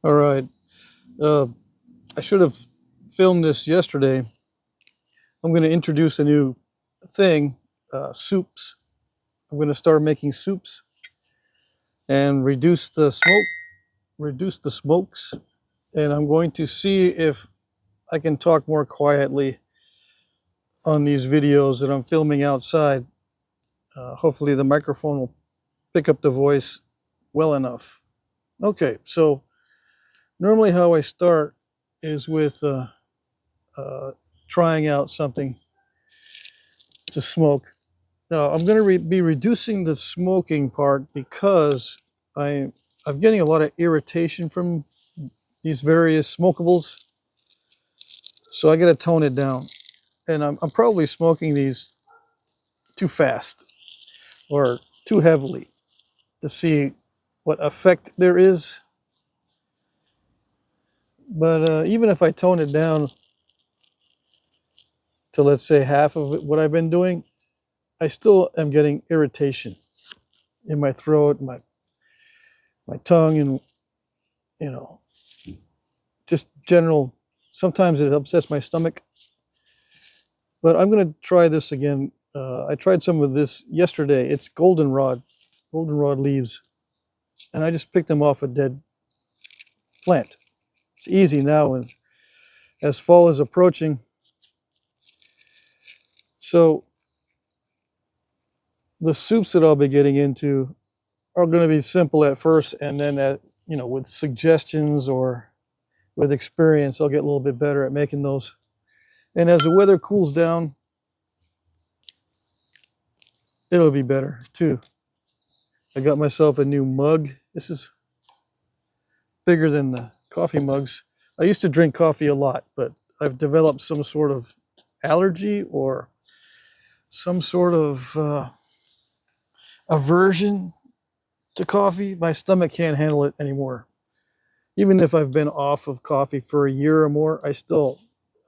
All right. Uh, I should have filmed this yesterday. I'm going to introduce a new thing, soups. I'm going to start making soups and reduce the smokes. And I'm going to see if I can talk more quietly on these videos that I'm filming outside. Hopefully, the microphone will pick up the voice well enough. Okay, so normally how I start is with uh, trying out something to smoke. Now I'm going to be reducing the smoking part because I'm getting a lot of irritation from these various smokables, so I got to tone it down. And I'm probably smoking these too fast or too heavily to see what effect there is. But even if I tone it down to, let's say, half of what I've been doing, I still am getting irritation in my throat, my tongue, and you know, just general. Sometimes it upsets my stomach. But I'm going to try this again. I tried some of this yesterday. It's goldenrod leaves, and I just picked them off a dead plant. It's easy now, and as fall is approaching. So the soups that I'll be getting into are going to be simple at first, and then with suggestions or with experience, I'll get a little bit better at making those. And as the weather cools down, it'll be better too. I got myself a new mug. This is bigger than the coffee mugs. I used to drink coffee a lot, but I've developed some sort of allergy or some sort of aversion to coffee. My stomach can't handle it anymore. Even if I've been off of coffee for a year or more, I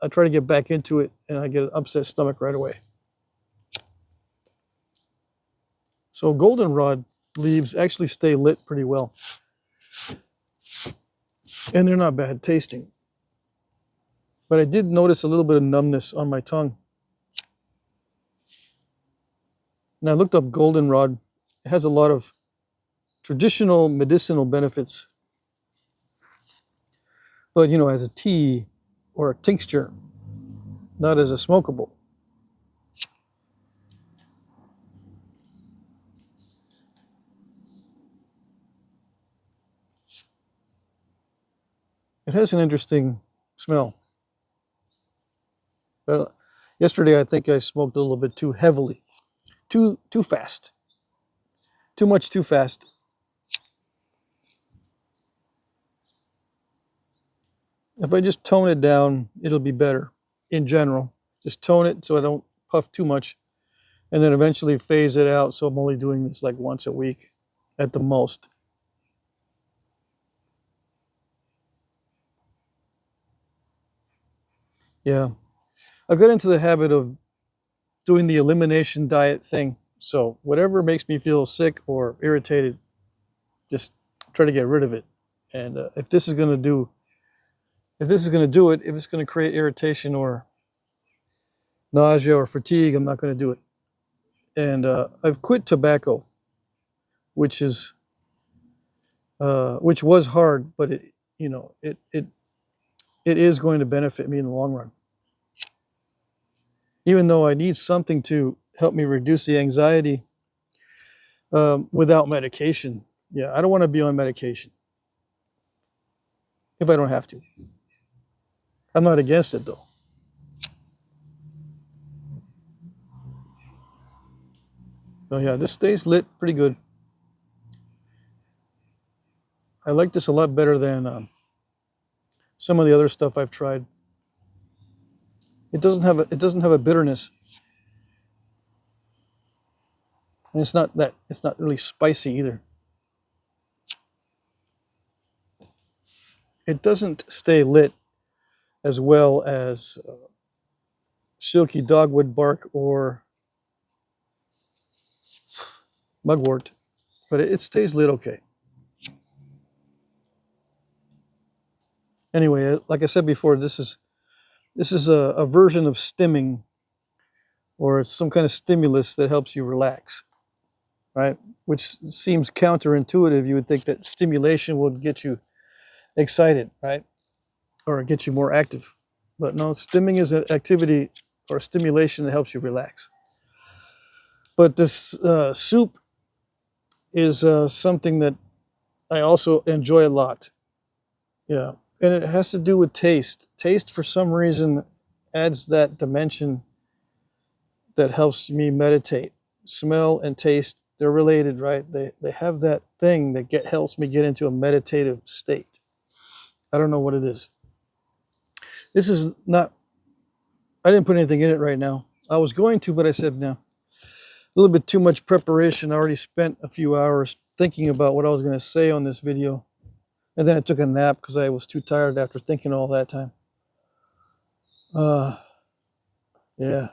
try to get back into it and I get an upset stomach right away. So goldenrod leaves actually stay lit pretty well, and they're not bad tasting. But I did notice a little bit of numbness on my tongue. And I looked up goldenrod. It has a lot of traditional medicinal benefits, but as a tea or a tincture, not as a smokable. It has an interesting smell. But yesterday, I think I smoked a little bit too heavily, too fast, too much too fast. If I just tone it down, it'll be better in general. Just tone it so I don't puff too much, and then eventually phase it out. So I'm only doing this like once a week at the most. Yeah, I got into the habit of doing the elimination diet thing. So whatever makes me feel sick or irritated, just try to get rid of it. And if this is going to do it, if it's going to create irritation or nausea or fatigue, I'm not going to do it. And I've quit tobacco, which is which was hard, but it is going to benefit me in the long run. Even though I need something to help me reduce the anxiety without medication. Yeah, I don't want to be on medication if I don't have to. I'm not against it though. So yeah, this stays lit pretty good. I like this a lot better than some of the other stuff I've tried. It doesn't have a bitterness, and it's not really spicy either. It doesn't stay lit as well as silky dogwood bark or mugwort, but it stays lit okay. Anyway, like I said before, this is a version of stimming, or it's some kind of stimulus that helps you relax, right? Which seems counterintuitive. You would think that stimulation would get you excited, right? Or get you more active. But no, stimming is an activity or stimulation that helps you relax. But this soup is something that I also enjoy a lot. Yeah. And it has to do with taste. Taste, for some reason, adds that dimension that helps me meditate. Smell and taste, they're related, right? They have that thing that helps me get into a meditative state. I don't know what it is. This is not, I didn't put anything in it right now. I was going to, but I said no. A little bit too much preparation. I already spent a few hours thinking about what I was going to say on this video. And then I took a nap because I was too tired after thinking all that time. Yeah.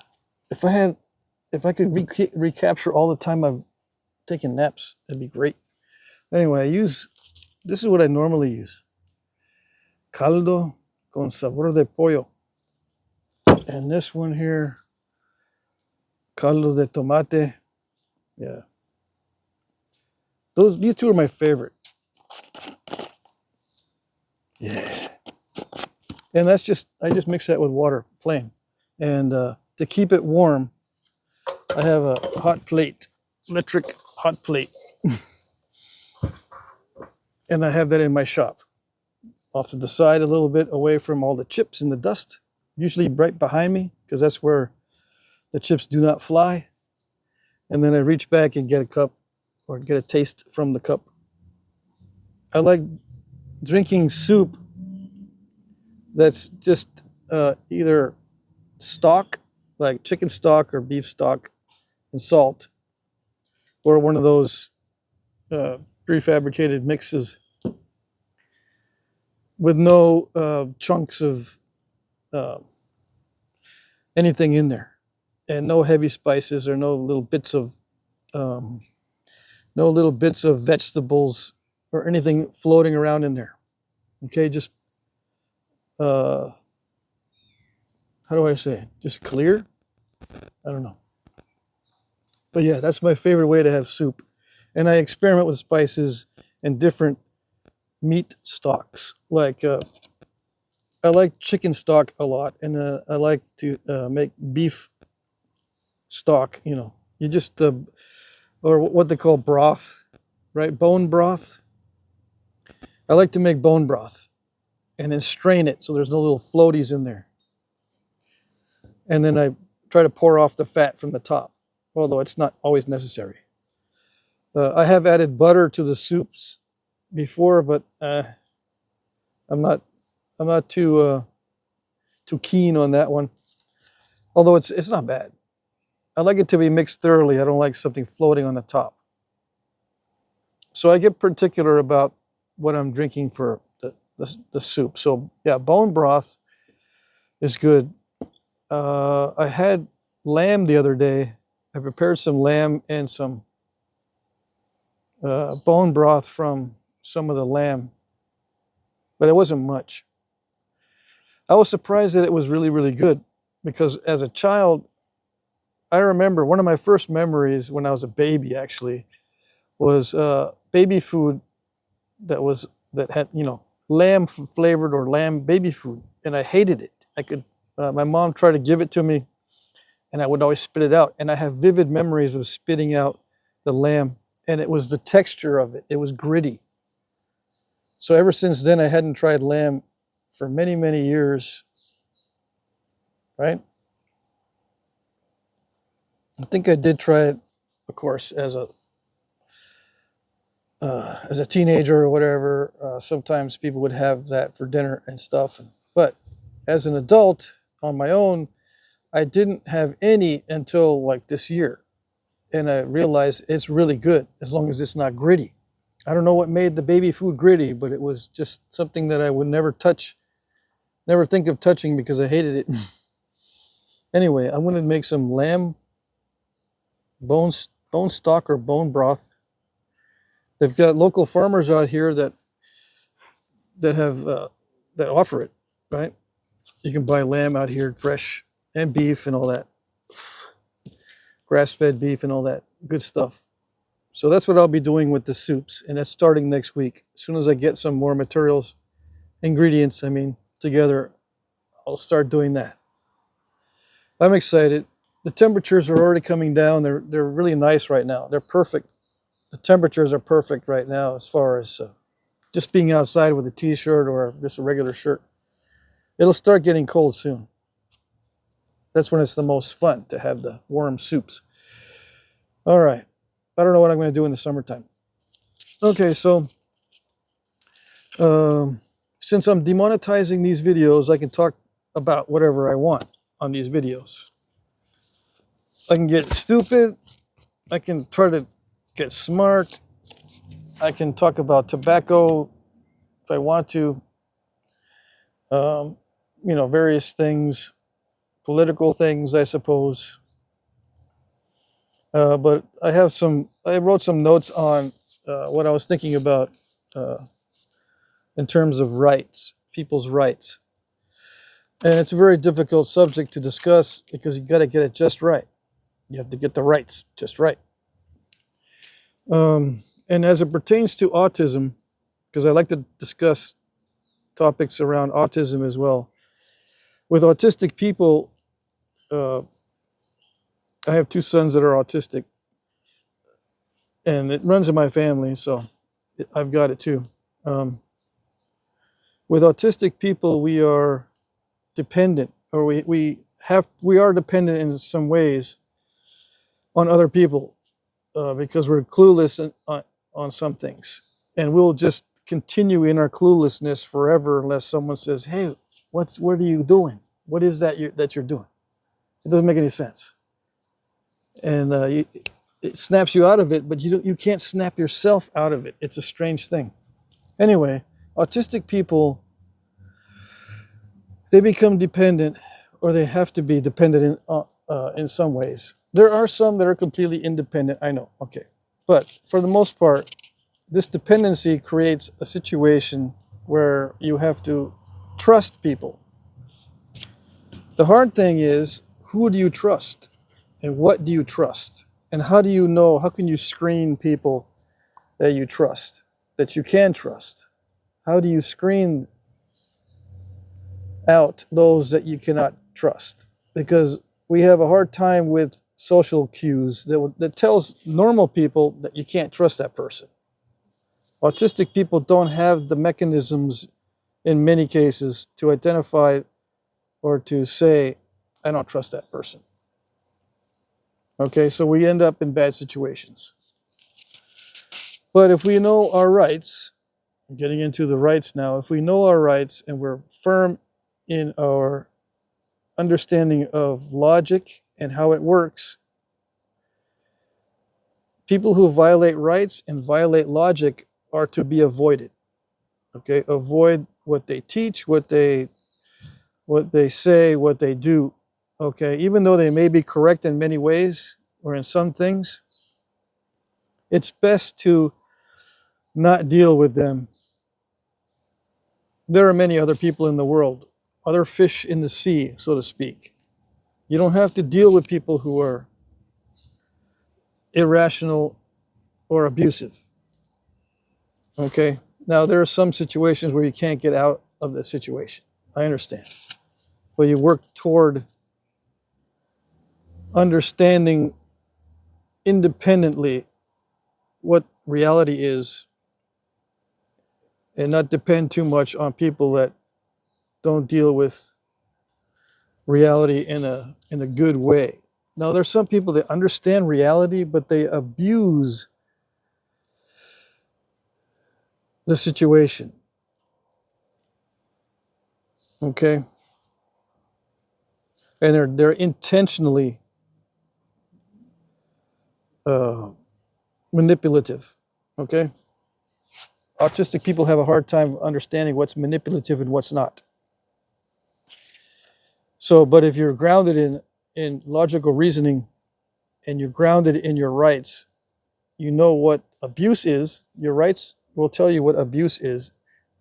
If I could recapture all the time I've taken naps, that'd be great. Anyway, this is what I normally use. Caldo con sabor de pollo. And this one here, caldo de tomate. Yeah. These two are my favorite. Yeah. And I just mix that with water, plain. And to keep it warm, I have a hot plate, electric hot plate. And I have that in my shop. Off to the side a little bit, away from all the chips and the dust. Usually right behind me, because that's where the chips do not fly. And then I reach back and get a cup, or get a taste from the cup. I like drinking soup that's just either stock, like chicken stock or beef stock, and salt, or one of those prefabricated mixes with no chunks of anything in there, and no heavy spices, or no little bits of vegetables or anything floating around in there. Okay, just how do I say it? Just clear? I don't know. But yeah, that's my favorite way to have soup. And I experiment with spices and different meat stocks. Like I like chicken stock a lot, and I like to make beef stock. You just or what they call broth, right? Bone broth. I like to make bone broth and then strain it so there's no little floaties in there. And then I try to pour off the fat from the top, although it's not always necessary. I have added butter to the soups before, but I'm not too keen on that one. Although it's not bad. I like it to be mixed thoroughly. I don't like something floating on the top. So I get particular about what I'm drinking for the soup. So yeah, bone broth is good. I had lamb the other day. I prepared some lamb and some bone broth from some of the lamb, but it wasn't much. I was surprised that it was really, really good, because as a child, I remember one of my first memories when I was a baby, actually, was baby food that had lamb flavored, or lamb baby food, and I hated it. My mom tried to give it to me, and I would always spit it out. And I have vivid memories of spitting out the lamb, and it was the texture of it. It was gritty. So ever since then, I hadn't tried lamb for many, many years, right? I think I did try it, of course, as a teenager or whatever. Sometimes people would have that for dinner and stuff. But as an adult on my own, I didn't have any until like this year. And I realized it's really good as long as it's not gritty. I don't know what made the baby food gritty, but it was just something that I would never touch, never think of touching, because I hated it. Anyway, I'm going to make some lamb bone stock or bone broth. They've got local farmers out here that have that offer it, right? You can buy lamb out here, fresh, and beef and all that, grass-fed beef and all that good stuff. So that's what I'll be doing with the soups, and that's starting next week. As soon as I get some more materials, ingredients, together, I'll start doing that. I'm excited. The temperatures are already coming down. They're really nice right now. They're perfect. The temperatures are perfect right now as far as just being outside with a t-shirt or just a regular shirt. It'll start getting cold soon. That's when it's the most fun to have the warm soups. All right. I don't know what I'm going to do in the summertime. Okay, so since I'm demonetizing these videos, I can talk about whatever I want on these videos. I can get stupid. I can try to get smart. I can talk about tobacco if I want to. Various things, political things, I suppose. But I wrote some notes on what I was thinking about in terms of rights, people's rights. And it's a very difficult subject to discuss because you got to get it just right. You have to get the rights just right. And as it pertains to autism, because I like to discuss topics around autism as well. With autistic people, I have two sons that are autistic, and it runs in my family, so I've got it too. With autistic people, we are dependent, or we are dependent in some ways on other people because we're clueless on some things, and we'll just continue in our cluelessness forever unless someone says, "Hey, what are you doing? What is that you're doing?" It doesn't make any sense, and it snaps you out of it, but you can't snap yourself out of it. It's a strange thing. Anyway, autistic people, they become dependent, or they have to be dependent in some ways. There are some that are completely independent, I know, okay. But for the most part, this dependency creates a situation where you have to trust people. The hard thing is, who do you trust? And what do you trust? And how do you know, how can you screen people that you trust, that you can trust? How do you screen out those that you cannot trust? Because we have a hard time with social cues that tells normal people that you can't trust that person. Autistic people don't have the mechanisms in many cases to identify or to say, I don't trust that person. Okay, so we end up in bad situations. But if we know our rights, I'm getting into the rights now, if we know our rights and we're firm in our understanding of logic and how it works, people who violate rights and violate logic are to be avoided. Okay, avoid what they teach, what they say, what they do. Okay, even though they may be correct in many ways or in some things, it's best to not deal with them. There are many other people in the world, other fish in the sea, so to speak. You don't have to deal with people who are irrational or abusive. Okay? Now, there are some situations where you can't get out of the situation. I understand. But you work toward understanding independently what reality is and not depend too much on people that don't deal with reality in a good way. Now, there's some people that understand reality, but they abuse the situation. Okay? And they're intentionally manipulative. Okay? Autistic people have a hard time understanding what's manipulative and what's not. So, but if you're grounded in logical reasoning and you're grounded in your rights, you know what abuse is. Your rights will tell you what abuse is,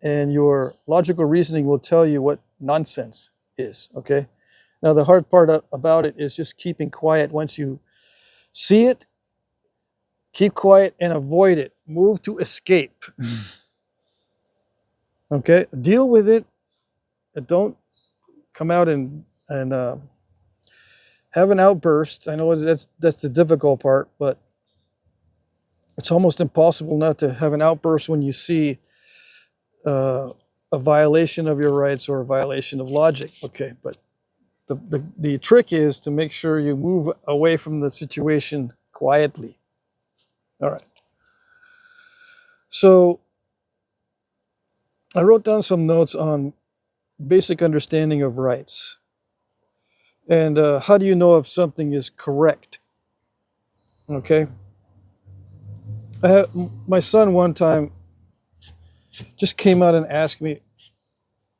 and your logical reasoning will tell you what nonsense is, okay? Now, the hard part about it is just keeping quiet. Once you see it, keep quiet and avoid it. Move to escape. Okay? Deal with it. Don't come out and have an outburst. I know that's the difficult part, but it's almost impossible not to have an outburst when you see a violation of your rights or a violation of logic. Okay, but the trick is to make sure you move away from the situation quietly. All right. So I wrote down some notes on basic understanding of rights. And how do you know if something is correct? Okay. My son one time just came out and asked me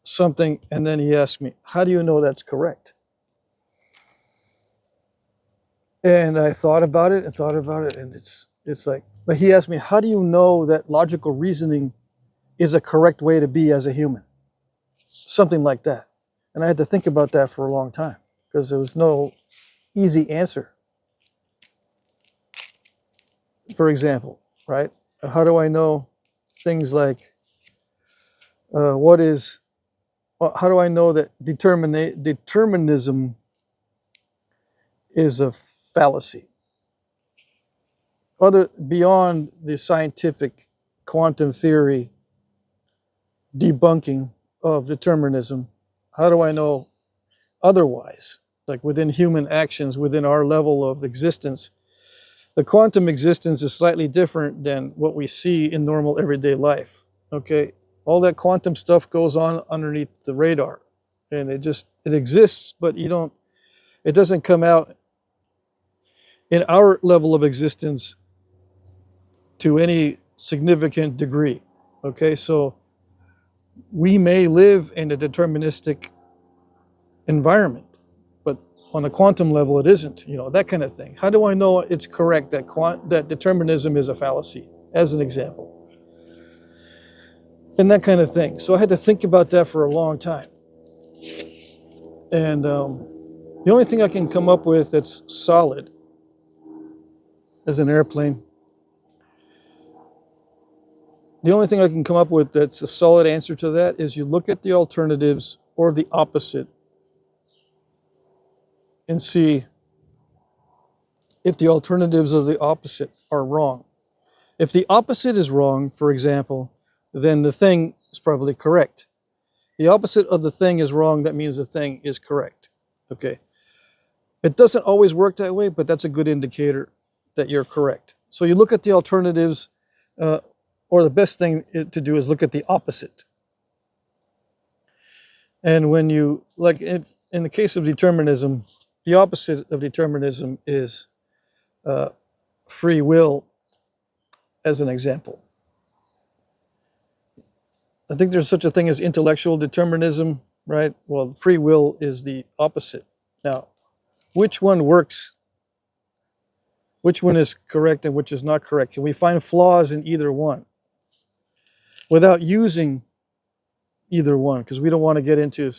something, and then he asked me, how do you know that's correct? And I thought about it, and it's like, but he asked me, how do you know that logical reasoning is a correct way to be as a human? Something like that. And I had to think about that for a long time because there was no easy answer. For example, right? How do I know things like how do I know that determinism is a fallacy? Beyond the scientific quantum theory debunking of determinism, how do I know otherwise? Like within human actions, within our level of existence, the quantum existence is slightly different than what we see in normal everyday life. Okay, all that quantum stuff goes on underneath the radar, and it exists, but it doesn't come out in our level of existence to any significant degree. Okay, so we may live in a deterministic environment, but on the quantum level, it isn't. That kind of thing. How do I know it's correct that determinism is a fallacy, as an example? And that kind of thing. So I had to think about that for a long time. And the only thing I can come up with that's solid as an airplane, the only thing I can come up with that's a solid answer to that is you look at the alternatives or the opposite and see if the alternatives of the opposite are wrong. If the opposite is wrong, for example, then the thing is probably correct. The opposite of the thing is wrong, that means the thing is correct. Okay. It doesn't always work that way, but that's a good indicator that you're correct. So you look at the alternatives, or the best thing to do is look at the opposite. And when you, like in the case of determinism, the opposite of determinism is free will, as an example. I think there's such a thing as intellectual determinism, right? Well, free will is the opposite. Now, which one works? Which one is correct and which is not correct? Can we find flaws in either one without using either one? Because we don't want to get into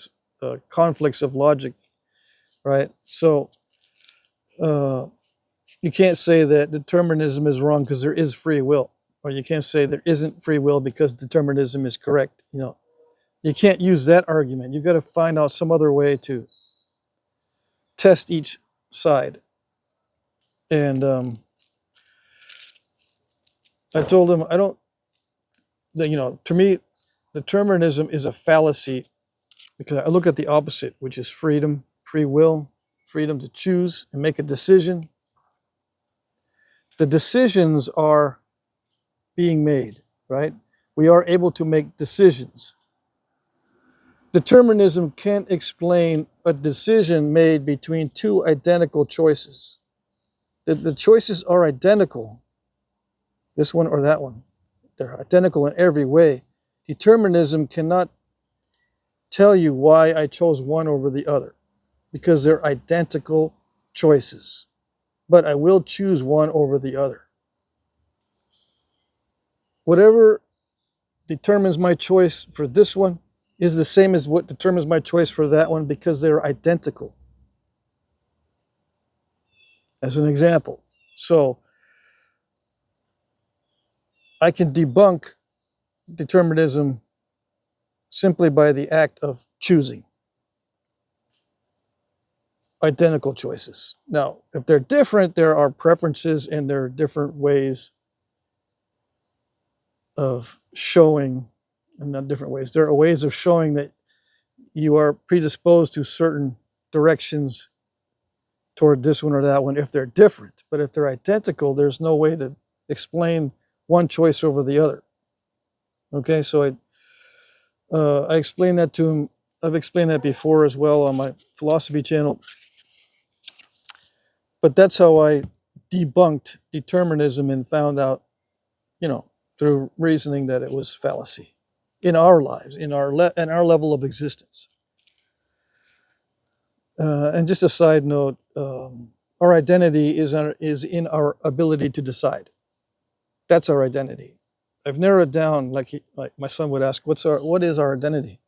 conflicts of logic, right? So you can't say that determinism is wrong because there is free will. Or you can't say there isn't free will because determinism is correct. You can't use that argument. You've got to find out some other way to test each side. And I told him, to me, determinism is a fallacy because I look at the opposite, which is freedom, free will, freedom to choose and make a decision. The decisions are being made, right? We are able to make decisions. Determinism can't explain a decision made between two identical choices. The choices are identical, this one or that one. They're identical in every way. Determinism cannot tell you why I chose one over the other because they're identical choices. But I will choose one over the other. Whatever determines my choice for this one is the same as what determines my choice for that one because they're identical. As an example. So I can debunk determinism simply by the act of choosing identical choices. Now, if they're different, there are preferences and there are different ways of showing, and not different ways, there are ways of showing that you are predisposed to certain directions toward this one or that one if they're different. But if they're identical, there's no way to explain one choice over the other. Okay, so I explained that to him. I've explained that before as well on my philosophy channel. But that's how I debunked determinism and found out, through reasoning that it was fallacy in our lives, in our level of existence. And just a side note, our identity is in our ability to decide. That's our identity. I've narrowed down, like my son would ask, what is our identity?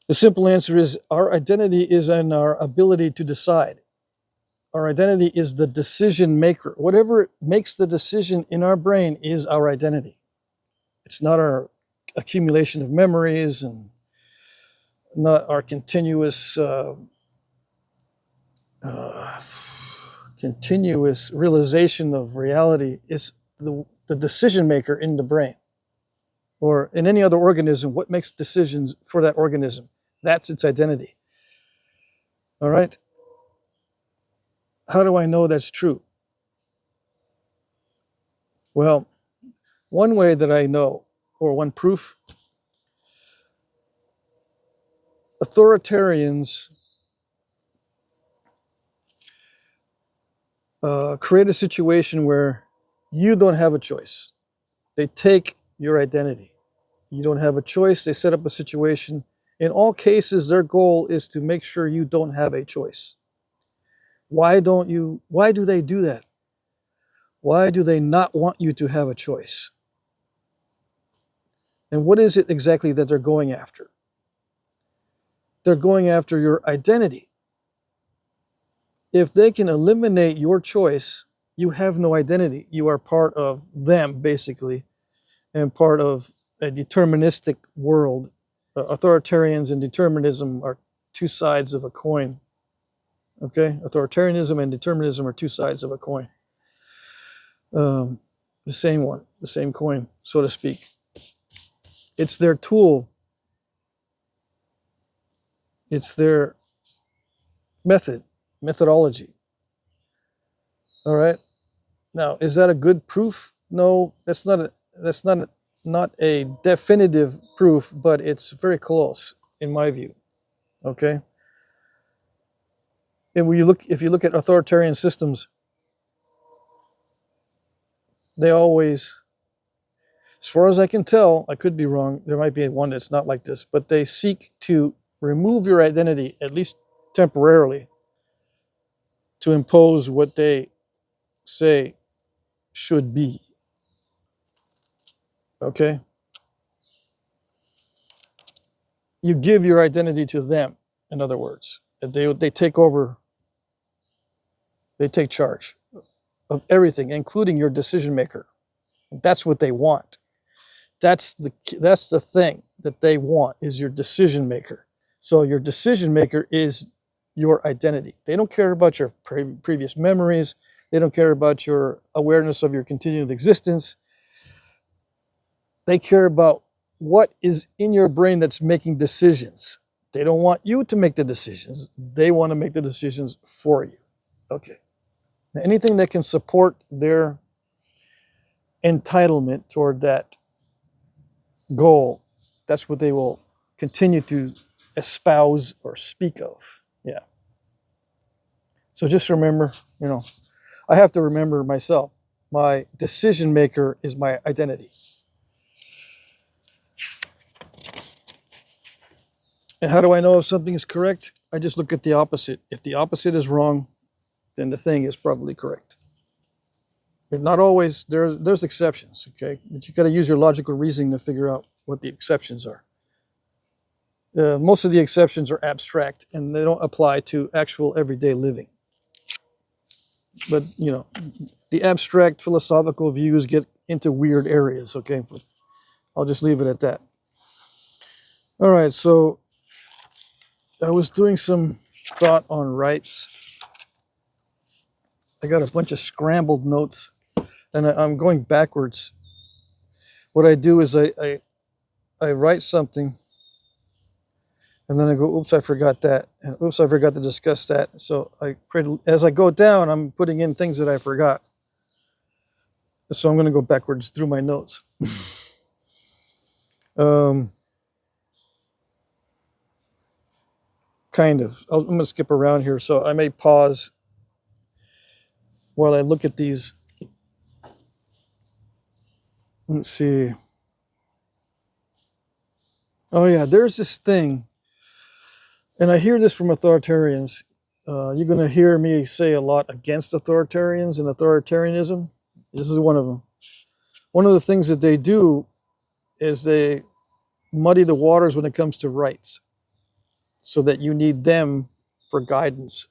The simple answer is our identity is in our ability to decide. Our identity is the decision maker. Whatever makes the decision in our brain is our identity. It's not our accumulation of memories and not our continuous realization of reality. It's the decision maker in the brain or in any other organism. What makes decisions for that organism? That's its identity. All right? How do I know that's true? Well, one way that I know, or one proof, authoritarians create a situation where you don't have a choice. They take your identity. You don't have a choice. They set up a situation. In all cases, their goal is to make sure you don't have a choice. Why do they do that? Why do they not want you to have a choice? And what is it exactly that they're going after? They're going after your identity. If they can eliminate your choice, you have no identity. You are part of them, basically, and part of a deterministic world. Authoritarians and determinism are two sides of a coin. Okay? Authoritarianism and determinism are two sides of a coin. The same one, the same coin, so to speak. It's their tool. It's their methodology. All right? Now, is that a good proof? No, that's not a definitive proof, but it's very close in my view. Okay? And if you look at authoritarian systems, they always, as far as I can tell, I could be wrong, there might be one that's not like this, but they seek to remove your identity, at least temporarily, to impose what they say should be. Okay? You give your identity to them, in other words. They take over, they take charge of everything, including your decision maker. That's what they want. That's the thing that they want, is your decision maker. So your decision maker is your identity. They don't care about your previous memories. They don't care about your awareness of your continued existence. They care about what is in your brain that's making decisions. They don't want you to make the decisions. They want to make the decisions for you. Okay. Now, anything that can support their entitlement toward that goal, that's what they will continue to espouse or speak of. Yeah. So just remember, I have to remember myself. My decision maker is my identity. And how do I know if something is correct? I just look at the opposite. If the opposite is wrong, then the thing is probably correct. But not always. There's exceptions, okay? But you got to use your logical reasoning to figure out what the exceptions are. Most of the exceptions are abstract and they don't apply to actual everyday living. But you know, the abstract philosophical views get into weird areas, okay? But I'll just leave it at that. All right, so I was doing some thought on rights. I got a bunch of scrambled notes and I'm going backwards. What I do is I write something and then I go, oops, I forgot that. And oops, I forgot to discuss that. So as I go down, I'm putting in things that I forgot. So I'm going to go backwards through my notes. Kind of. I'm going to skip around here. So I may pause while I look at these. Let's see. Oh, yeah, there's this thing. And I hear this from authoritarians. You're going to hear me say a lot against authoritarians and authoritarianism. This is one of them. One of the things that they do is they muddy the waters when it comes to rights so that you need them for guidance.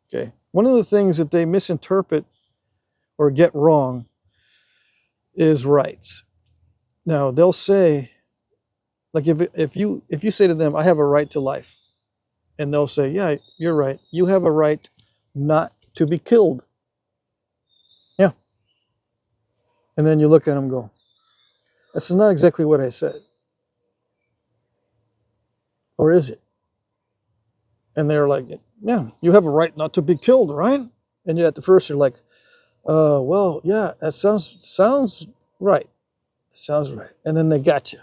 Okay. One of the things that they misinterpret or get wrong is rights. Now, they'll say, like if you say to them, I have a right to life, and they'll say, yeah, you're right. You have a right not to be killed. Yeah. And then you look at them and go, that's not exactly what I said. Or is it? And they're like, yeah, you have a right not to be killed, right? And yet at the first you're like, well, yeah, that sounds right. Sounds right. And then they got you.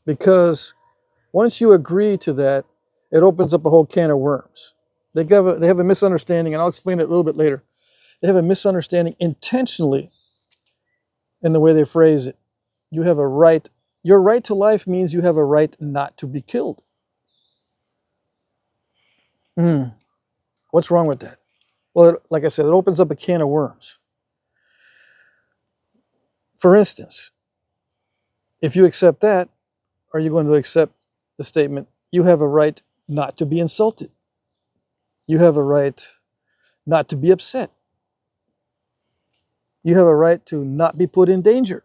Because once you agree to that, it opens up a whole can of worms. They have a misunderstanding, and I'll explain it a little bit later. They have a misunderstanding intentionally in the way they phrase it. You have a right. Your right to life means you have a right not to be killed. What's wrong with that? Well, like I said, it opens up a can of worms. For instance, if you accept that, are you going to accept the statement, you have a right not to be insulted? You have a right not to be upset. You have a right to not be put in danger.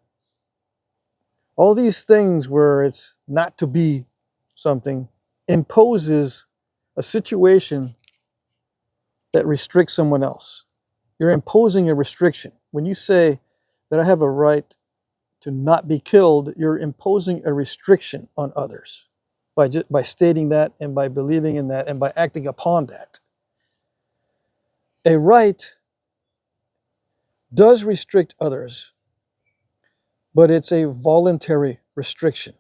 All these things where it's not to be something imposes a situation that restricts someone else. You're imposing a restriction. When you say that I have a right to not be killed, you're imposing a restriction on others by stating that and by believing in that and by acting upon that. A right does restrict others, but it's a voluntary restriction.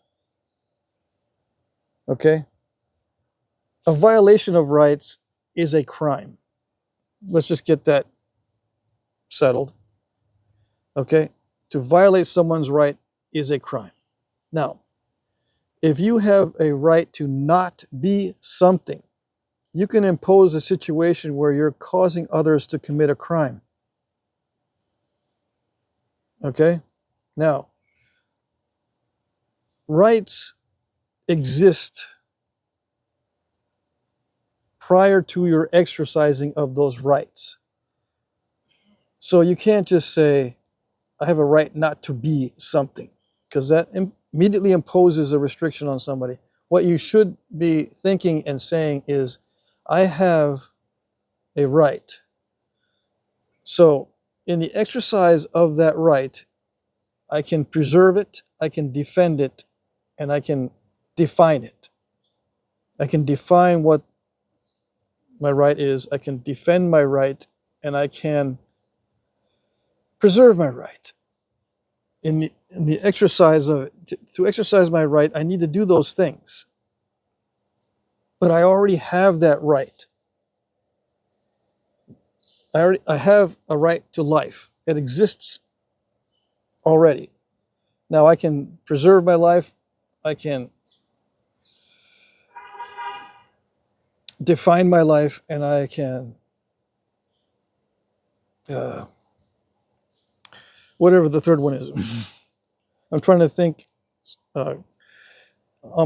Okay? A violation of rights is a crime. Let's just get that settled. Okay? To violate someone's right is a crime. Now, if you have a right to not be something, you can impose a situation where you're causing others to commit a crime. Okay? Now, rights exist prior to your exercising of those rights. So you can't just say, I have a right not to be something, because that immediately imposes a restriction on somebody. What you should be thinking and saying is, I have a right. So in the exercise of that right, I can preserve it, I can defend it, and I can define it. I can define what my right is, I can defend my right, and I can preserve my right. In the exercise of it, to exercise my right, I need to do those things. But I already have that right. I have a right to life. It exists already. Now I can preserve my life. I can define my life, and I can whatever the third one is. I'm trying to think on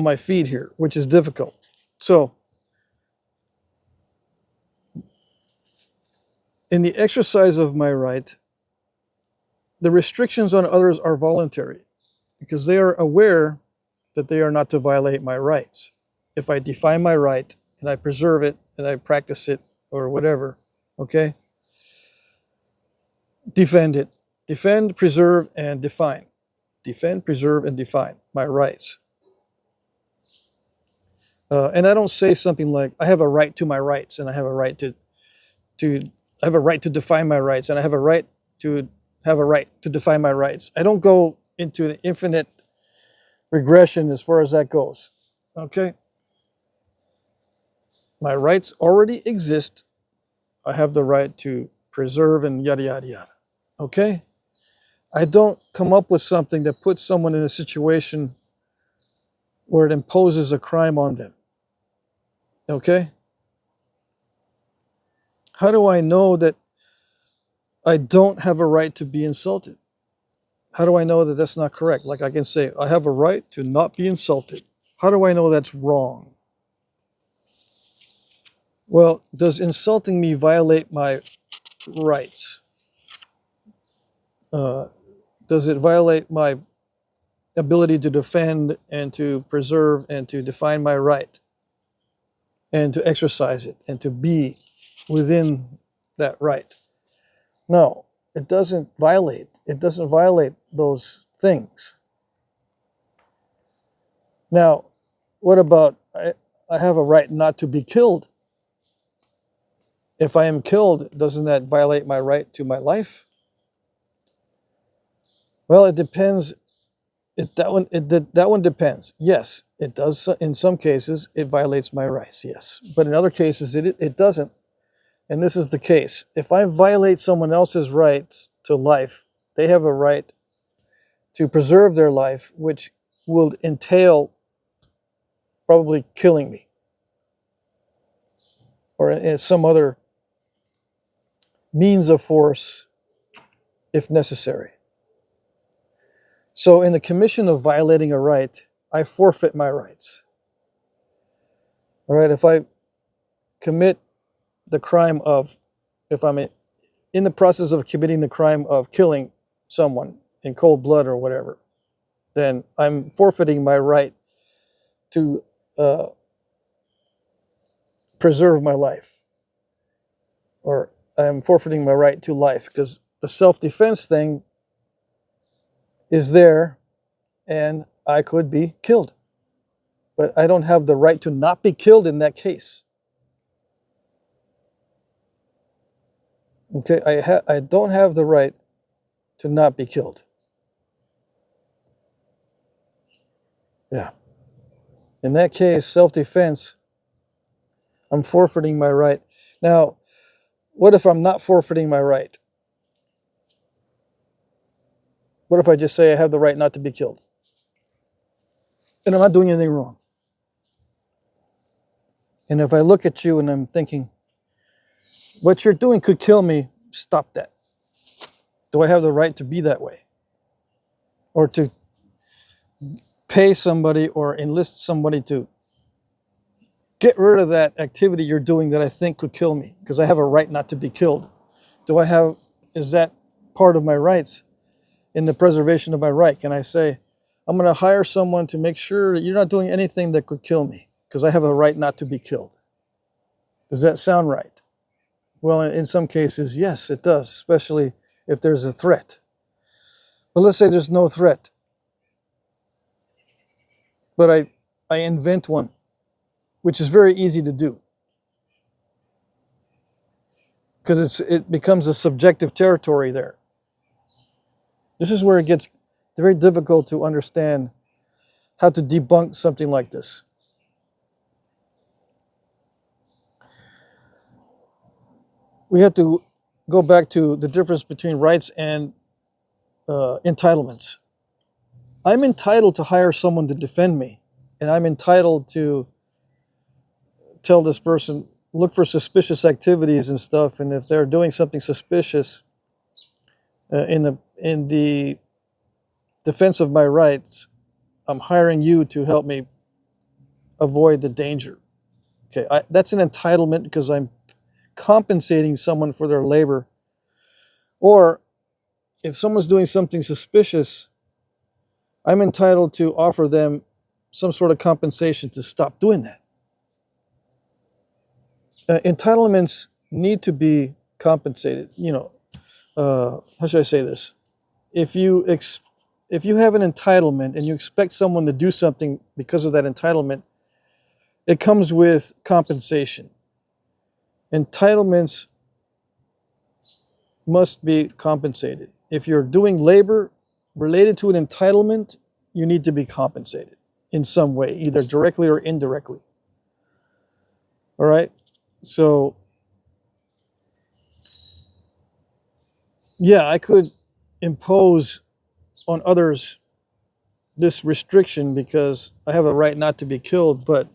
my feet here, which is difficult. So, in the exercise of my right, the restrictions on others are voluntary because they are aware that they are not to violate my rights. If I define my right and I preserve it and I practice it or whatever, okay? Defend it. Defend, preserve, and define. Defend, preserve, and define my rights. And I don't say something like, I have a right to my rights and I have a right to I have a right to define my rights and I have a right to define my rights. I don't go into the infinite regression as far as that goes. Okay? My rights already exist. I have the right to preserve and yada, yada, yada. Okay? I don't come up with something that puts someone in a situation where it imposes a crime on them. Okay? How do I know that I don't have a right to be insulted? How do I know that that's not correct? Like I can say, I have a right to not be insulted. How do I know that's wrong? Well, does insulting me violate my rights? Does it violate my ability to defend and to preserve and to define my right and to exercise it and to be within that right? No, it doesn't violate. It doesn't violate those things. Now, what about I have a right not to be killed? If I am killed, doesn't that violate my right to my life? Well, it depends. That one depends. Yes, it does. In some cases, it violates my rights. Yes, but in other cases, it doesn't. And this is the case. If I violate someone else's rights to life, they have a right to preserve their life, which will entail probably killing me or some other means of force if necessary. So in the commission of violating a right, I forfeit my rights. All right, if I commit the crime of, if I'm in the process of committing the crime of killing someone in cold blood or whatever, then I'm forfeiting my right to preserve my life. Or I'm forfeiting my right to life because the self-defense thing is there and I could be killed. But I don't have the right to not be killed in that case. Okay, I don't have the right to not be killed. Yeah. In that case, self-defense, I'm forfeiting my right. Now, what if I'm not forfeiting my right? What if I just say I have the right not to be killed? And I'm not doing anything wrong. And if I look at you and I'm thinking, what you're doing could kill me, stop that. Do I have the right to be that way? Or to pay somebody or enlist somebody to get rid of that activity you're doing that I think could kill me because I have a right not to be killed? Is that part of my rights in the preservation of my right? Can I say, I'm going to hire someone to make sure that you're not doing anything that could kill me because I have a right not to be killed? Does that sound right? Well, in some cases, yes, it does, especially if there's a threat. But let's say there's no threat. But I invent one, which is very easy to do. Because it becomes a subjective territory there. This is where it gets very difficult to understand how to debunk something like this. We have to go back to the difference between rights and entitlements. I'm entitled to hire someone to defend me, and I'm entitled to tell this person, look for suspicious activities and stuff, and if they're doing something suspicious, in the defense of my rights, I'm hiring you to help me avoid the danger. Okay, that's an entitlement because I'm compensating someone for their labor. Or if someone's doing something suspicious, I'm entitled to offer them some sort of compensation to stop doing that. Entitlements need to be compensated. How should I say this? If you have an entitlement and you expect someone to do something because of that entitlement, it comes with compensation. Entitlements must be compensated. If you're doing labor related to an entitlement, you need to be compensated in some way, either directly or indirectly. All right? So, yeah, I could impose on others this restriction because I have a right not to be killed, but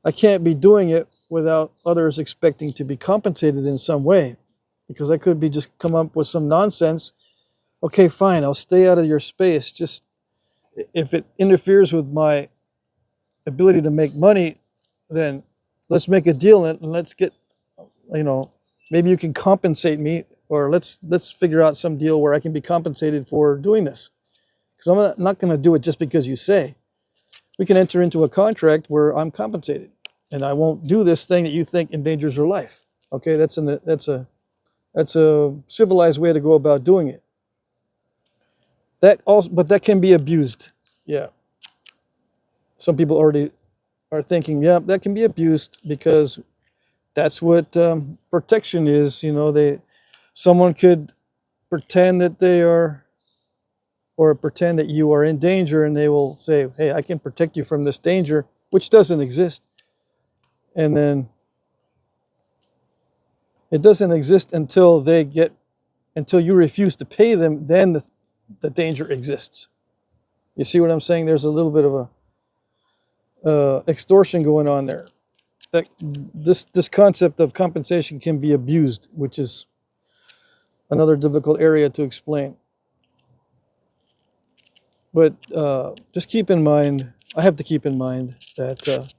I can't be doing it without others expecting to be compensated in some way, because I could be just come up with some nonsense. Okay, fine, I'll stay out of your space. Just if it interferes with my ability to make money, then let's make a deal and let's get, maybe you can compensate me, or let's figure out some deal where I can be compensated for doing this. Because I'm not going to do it just because you say. We can enter into a contract where I'm compensated, and I won't do this thing that you think endangers your life. Okay, that's a civilized way to go about doing it. But that can be abused. Yeah. Some people already are thinking, yeah, that can be abused because that's what protection is. Someone could pretend that they are, or pretend that you are in danger, and they will say, hey, I can protect you from this danger, which doesn't exist. And then it doesn't exist until you refuse to pay them, then the danger exists. You see what I'm saying? There's a little bit of a extortion going on there. That this concept of compensation can be abused, which is another difficult area to explain. But just keep in mind, I have to keep in mind that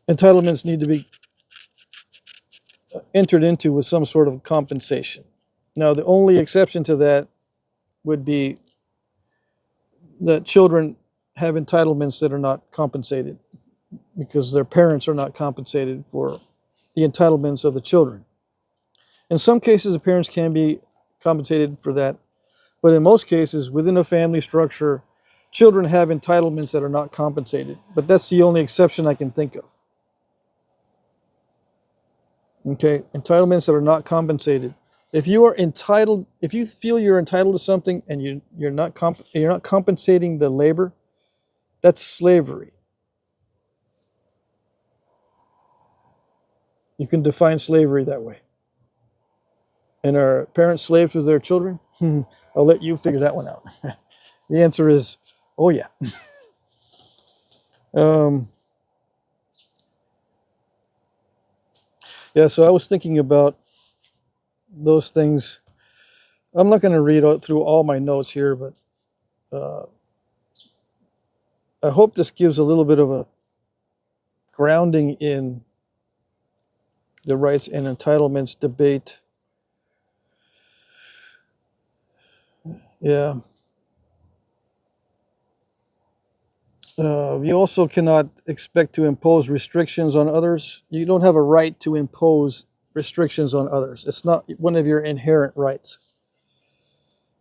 entitlements need to be entered into with some sort of compensation. Now, the only exception to that would be that children have entitlements that are not compensated because their parents are not compensated for the entitlements of the children. In some cases, the parents can be compensated for that, but in most cases, within a family structure, children have entitlements that are not compensated. But that's the only exception I can think of. Okay, entitlements that are not compensated. If you feel you're entitled to something and you're not compensating the labor, that's slavery. You can define slavery that way. And are parents slaves to their children? I'll let you figure that one out. The answer is, oh yeah. Yeah, so I was thinking about those things. I'm not going to read through all my notes here, but I hope this gives a little bit of a grounding in the rights and entitlements debate. Yeah. You also cannot expect to impose restrictions on others. You don't have a right to impose restrictions on others. It's not one of your inherent rights.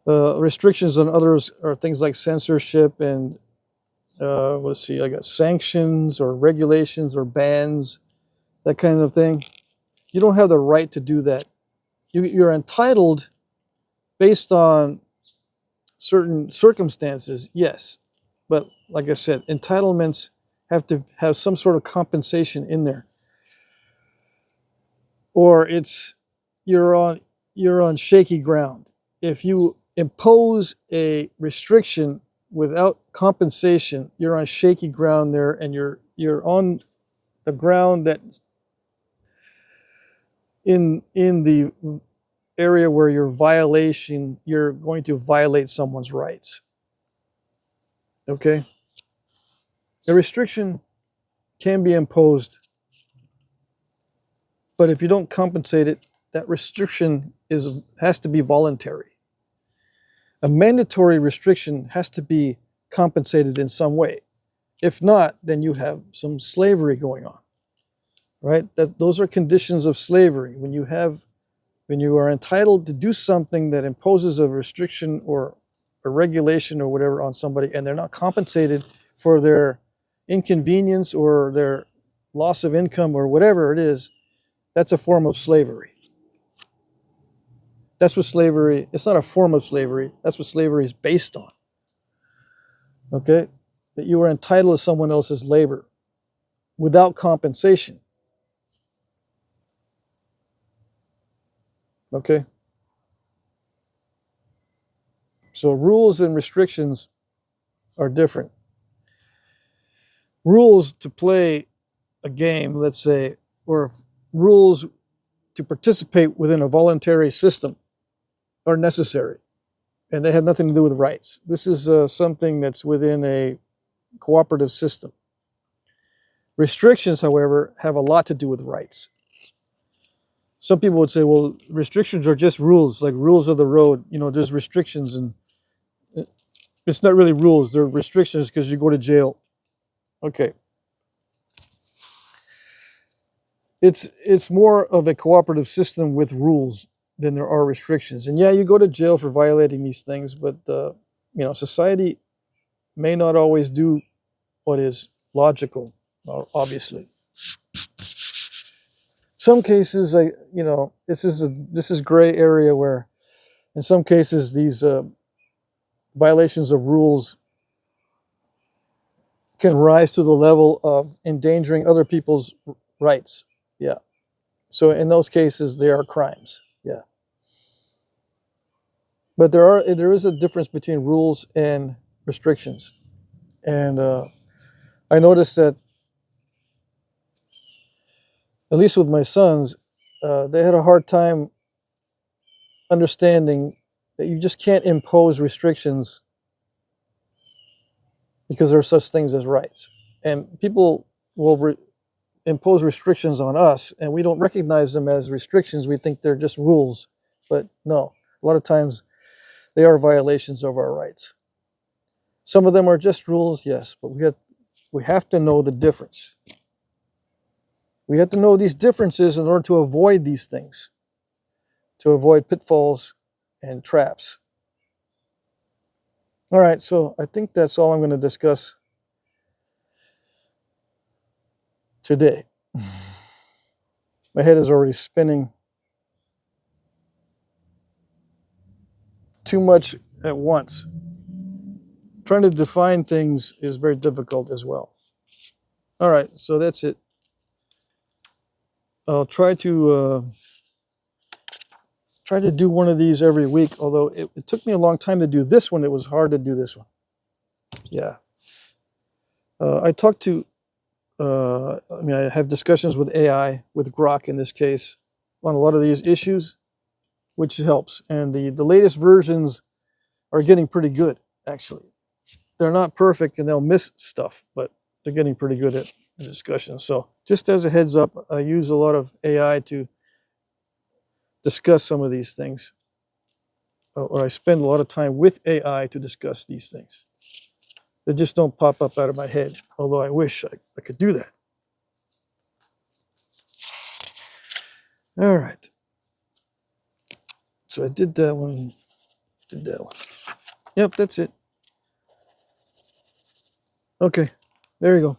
Restrictions on others are things like censorship and, I got sanctions or regulations or bans, that kind of thing. You don't have the right to do that. You're entitled based on certain circumstances, yes. But like I said, entitlements have to have some sort of compensation in there. Or you're on shaky ground. If you impose a restriction without compensation, you're on shaky ground there, and you're on the ground that in the area where you're going to violate someone's rights. Okay? A restriction can be imposed, but if you don't compensate it, that restriction has to be voluntary. A mandatory restriction has to be compensated in some way. If not, then you have some slavery going on, right? Those are conditions of slavery. When you are entitled to do something that imposes a restriction or a regulation or whatever on somebody, and they're not compensated for their inconvenience or their loss of income or whatever it is, that's a form of slavery. That's what slavery, it's not a form of slavery, that's what slavery is based on. Okay? That you are entitled to someone else's labor without compensation. Okay? So rules and restrictions are different. Rules to play a game, let's say, or rules to participate within a voluntary system are necessary, and they have nothing to do with rights. This is something that's within a cooperative system. Restrictions, however, have a lot to do with rights. Some people would say, well, restrictions are just rules, like rules of the road. You know, there's restrictions, and it's not really rules. They're restrictions because you go to jail. Okay. It's more of a cooperative system with rules than there are restrictions. And yeah, you go to jail for violating these things, but society may not always do what is logical, obviously. Some cases, this is gray area where, in some cases, these violations of rules can rise to the level of endangering other people's rights. Yeah. So in those cases, they are crimes. Yeah. But there is a difference between rules and restrictions. And I noticed that, at least with my sons, they had a hard time understanding that you just can't impose restrictions because there are such things as rights. And people will impose restrictions on us, and we don't recognize them as restrictions. We think they're just rules. But no, a lot of times they are violations of our rights. Some of them are just rules, yes, but we have to know the difference. We have to know these differences in order to avoid these things, to avoid pitfalls and traps. All right, so I think that's all I'm going to discuss today. My head is already spinning too much at once. Trying to define things is very difficult as well. All right, so that's it. I'll try to do one of these every week, although it took me a long time to do this one. It was hard to do this one. Yeah. I talked to, I have discussions with AI, with Grok in this case, on a lot of these issues, which helps. And the latest versions are getting pretty good, actually. They're not perfect and they'll miss stuff, but they're getting pretty good at the discussion. So just as a heads up, I use a lot of AI to discuss some of these things. Or I spend a lot of time with AI to discuss these things. They just don't pop up out of my head, although I wish I could do that. All right. So I did that one. Yep, that's it. Okay, there you go.